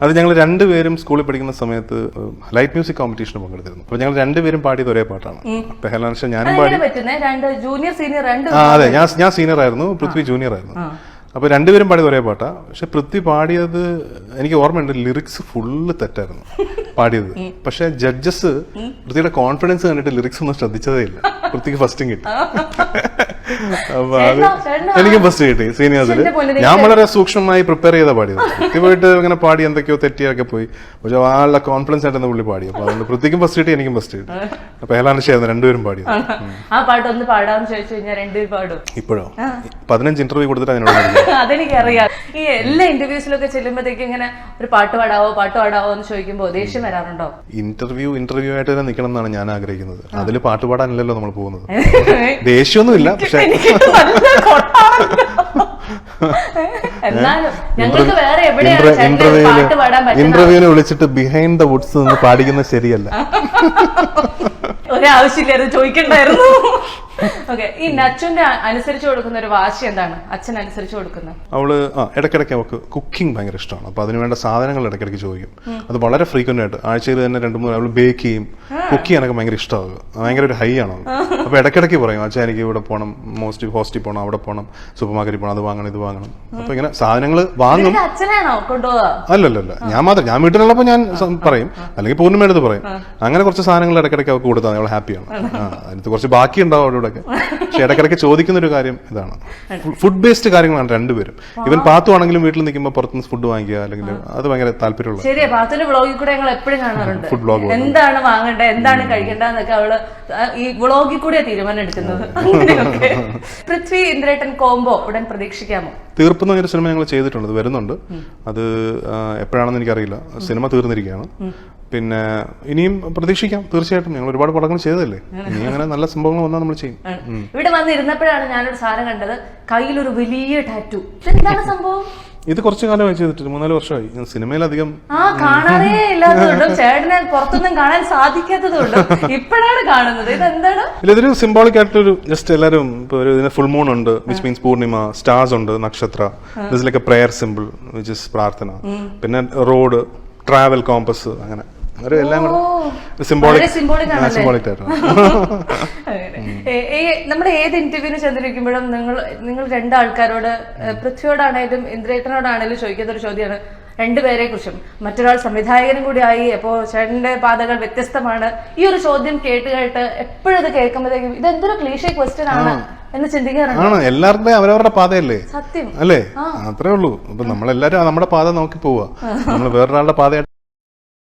അത് ഞങ്ങൾ രണ്ടുപേരും സ്കൂളിൽ പഠിക്കുന്ന സമയത്ത് ലൈറ്റ് മ്യൂസിക് കോമ്പറ്റീഷന് പങ്കെടുത്തിരുന്നു. അപ്പൊ ഞങ്ങൾ രണ്ടുപേരും പാടിയത് ഒരേ പാട്ടാണ്. പെഹലാൻഷ ഞാനും പാടി. അതെ, ഞാൻ സീനിയർ ആയിരുന്നു, പൃഥ്വി ജൂനിയർ ആയിരുന്നു. അപ്പൊ രണ്ടുപേരും പാടിയത് ഒരേ പാട്ടാ. പക്ഷെ പൃഥ്വി പാടിയത് എനിക്ക് ഓർമ്മയുണ്ട്, ലിറിക്സ് ഫുള്ള് തെറ്റായിരുന്നു പാടിയത്. പക്ഷെ ജഡ്ജസ് പൃഥ്വിയുടെ കോൺഫിഡൻസ് കണ്ടിട്ട് ലിറിക്സ് ഒന്നും ശ്രദ്ധിച്ചതേ ഇല്ല. പൃഥ്വിക്ക് ഫസ്റ്റും കിട്ടി. അപ്പൊ അത് എനിക്കും ഫസ്റ്റ് കിട്ടി സീനിയേഴ്സിൽ. ഞാൻ വളരെ സൂക്ഷ്മമായി പ്രിപ്പയർ ചെയ്താ പാടിയത്. പൃഥ്വി പോയിട്ട് ഇങ്ങനെ പാടി എന്തൊക്കെയോ തെറ്റിയൊക്കെ പോയി. പക്ഷെ ആളുടെ കോൺഫിഡൻസ് ആയിട്ട് പുള്ളി പാടി. അപ്പൊ അതുകൊണ്ട് പൃഥ്വിക്കും ഫസ്റ്റ് കിട്ടി, എനിക്കും ഫസ്റ്റ് കിട്ടി. അപ്പൊ പെഹലാൻഷയായിരുന്നു രണ്ടുപേരും പാടിയത്. ഇപ്പോഴോ 15 ഇന്റർവ്യൂ കൊടുത്തിട്ട് അതിനോട് അതെനിക്കറിയാം. ഈ എല്ലാ ഇന്റർവ്യൂസിലൊക്കെ ചെല്ലുമ്പോഴത്തേക്ക് ഇങ്ങനെ ഒരു പാട്ട് പാടാവോ എന്ന് ചോദിക്കുമ്പോ ദേഷ്യം വരാറുണ്ടോ? ഇന്റർവ്യൂ ആയിട്ട് തന്നെ നിൽക്കണം എന്നാണ് ഞാൻ ആഗ്രഹിക്കുന്നത്. അതിൽ പാട്ട് പാടാനല്ലല്ലോ നമ്മൾ പോകുന്നത്. ദേഷ്യമൊന്നുമില്ല, പക്ഷെ ഇന്റർവ്യൂവിനെ വിളിച്ചിട്ട് ബിഹൈൻഡ് ദ വുഡ്സ് നിന്ന് പാടിക്കുന്നത് ശരിയല്ല. ഒരാവശ്യമില്ലായിരുന്നു, ചോദിക്കണ്ടായിരുന്നു. ഓക്കെ, ഈ നച്ചുന്റെ അനുസരിച്ച് കൊടുക്കുന്ന ഒരു വാശി എന്താണ്? അച്ഛൻ അനുസരിച്ച് കൊടുക്കുന്നത്? അവള് ഇടയ്ക്കിടയ്ക്ക് അവൾക്ക് കുക്കിംഗ് ഭയങ്കര ഇഷ്ടമാണ്. അപ്പൊ അതിനുവേണ്ട സാധനങ്ങൾ ഇടയ്ക്കിടയ്ക്ക് ചോദിക്കും. അത് വളരെ ഫ്രീക്വന്റ് ആയിട്ട് ആഴ്ചയിൽ തന്നെ 2-3 അവള് ബേക്ക് ചെയ്യും. കുക്ക് ചെയ്യാനൊക്കെ ഭയങ്കര ഇഷ്ടമാവുക, ഭയങ്കര ഒരു ഹൈ ആണ്. അപ്പൊ ഇടയ്ക്കിടയ്ക്ക് പറയും, അച്ഛൻ എനിക്ക് ഇവിടെ പോകണം, ഹോസ്റ്റലിൽ പോകണം, അവിടെ പോകണം, സൂപ്പർ മാർക്കറ്റിൽ പോകണം, അത് വാങ്ങണം, ഇത് വാങ്ങണം. അപ്പൊ ഇങ്ങനെ സാധനങ്ങൾ വാങ്ങും. അല്ലല്ല, ഞാൻ വീട്ടിലുള്ളപ്പോ ഞാൻ പറയും, അല്ലെങ്കിൽ പൂർണ്ണിമയെടുത്ത് പറയും. അങ്ങനെ കുറച്ച് സാധനങ്ങൾ ഇടയ്ക്കിടയ്ക്ക് അവൾക്ക് കൊടുത്താൽ അവൾ ഹാപ്പിയാണ്. അതിനകത്ത് കുറച്ച് ബാക്കി ഉണ്ടാവും അവിടെ. പക്ഷെ ഇടയ്ക്കിടയ്ക്ക് ചോദിക്കുന്ന ഒരു കാര്യം ഇതാണ്, ഫുഡ് ബേസ്ഡ് കാര്യങ്ങളാണ് രണ്ടുപേരും. ഇവൻ പാത്തു ആണെങ്കിലും വീട്ടിൽ നിൽക്കുമ്പോൾ പുറത്തുനിന്ന് ഫുഡ് വാങ്ങിക്കുക, അല്ലെങ്കിൽ അത് ഭയങ്കര താല്പര്യമുള്ള. ശരിയാ, പാത്തുവിന്റെ വ്ളോഗിൽ കൂടെ ഞങ്ങൾ എപ്പോഴും കാണാറുണ്ട്. ഫുഡ് വ്ളോഗ് എന്താണ് വാങ്ങേണ്ടത്, എന്താണ് കഴിക്കേണ്ടതെന്നൊക്കെ അവള് ഈ വ്ളോഗിൽ കൂടെ തീരുമാനം എടുക്കുന്നത്. പൃഥ്വി ഇന്ദ്രേട്ടൻ കോംബോ ഉടൻ പ്രതീക്ഷിക്കാമോ? തീർപ്പ് എന്ന് പറഞ്ഞൊരു സിനിമ ഞങ്ങൾ ചെയ്തിട്ടുണ്ട്, അത് വരുന്നുണ്ട്. അത് എപ്പോഴാണെന്ന് എനിക്കറിയില്ല. സിനിമ തീർന്നിരിക്കുകയാണ്. പിന്നെ ഇനിയും പ്രതീക്ഷിക്കാം, തീർച്ചയായിട്ടും. ഞങ്ങൾ ഒരുപാട് പടങ്ങൾ ചെയ്തതല്ലേ, ഇനി അങ്ങനെ നല്ല സംഭവങ്ങൾ വന്നാൽ നമ്മൾ ചെയ്യും. ഇവിടെ വന്നിരുന്നപ്പോഴാണ് ഞാനൊരു സാധനം കണ്ടത്, കയ്യിലൊരു വലിയ ടാറ്റു. എന്താണ് സംഭവം? ഇത് കുറച്ചു കാലമായി ചെയ്തിട്ട് 3-4 വർഷമായി. ഞാൻ സിനിമയിലധികം കാണാറേ ഇല്ലാത്തതുകൊണ്ടും ചേട്ടനെ പുറത്തൊന്നും കാണാൻ സാധിക്കാത്തതുകൊണ്ടും ഇപ്പോഴാണ് കാണുന്നത്. ഇതെന്താണ്? ഇതൊരു സിംബോളിക് ആയിട്ടൊരു ജസ്റ്റ് എല്ലാവരും ഇപ്പൊ ഒരു ഫുൾ മൂൺ ഉണ്ട്, വിച്ച് മീൻസ് പൂർണിമ, സ്റ്റാർസ് ഉണ്ട്, നക്ഷത്ര, this like a prayer simple which is പ്രാർത്ഥന, പിന്നെ റോഡ്, ട്രാവൽ കോമ്പസ്, അങ്ങനെ എല്ലാം കൂടെ സിംബോളിക് ആയിട്ടാണ്. നമ്മുടെ ഏത് ഇന്റർവ്യൂവിന് ചെന്നിരിക്കുമ്പോഴും നിങ്ങൾ രണ്ടാൾക്കാരോട്, പൃഥ്വിയോടാണേലും ഇന്ദ്രേട്ടനോടാണേലും ചോദിക്കുന്ന ഒരു ചോദ്യമാണ് രണ്ടുപേരെ കുറിച്ചും. മറ്റൊരാൾ സംവിധായകനും കൂടി ആയി, അപ്പോ ചേട്ടന്റെ പാതകൾ വ്യത്യസ്തമാണ്. ഈ ഒരു ചോദ്യം കേട്ട് എപ്പോഴും ഇത് കേൾക്കുമ്പോഴത്തേക്കും ഇതെന്തൊരു ക്ലീഷേ ക്വസ്റ്റ്യൻ ആണ് എന്ന് ചിന്തിക്കാറുണ്ട്. എല്ലാവരുടെയും അവരവരുടെ പാതയല്ലേ, സത്യം അല്ലേ? അത്രേ ഉള്ളൂ. അപ്പൊ നമ്മളെല്ലാരും നമ്മുടെ പാത നോക്കി പോവാ, നമ്മൾ വേറൊരാളുടെ പാതയായിട്ട്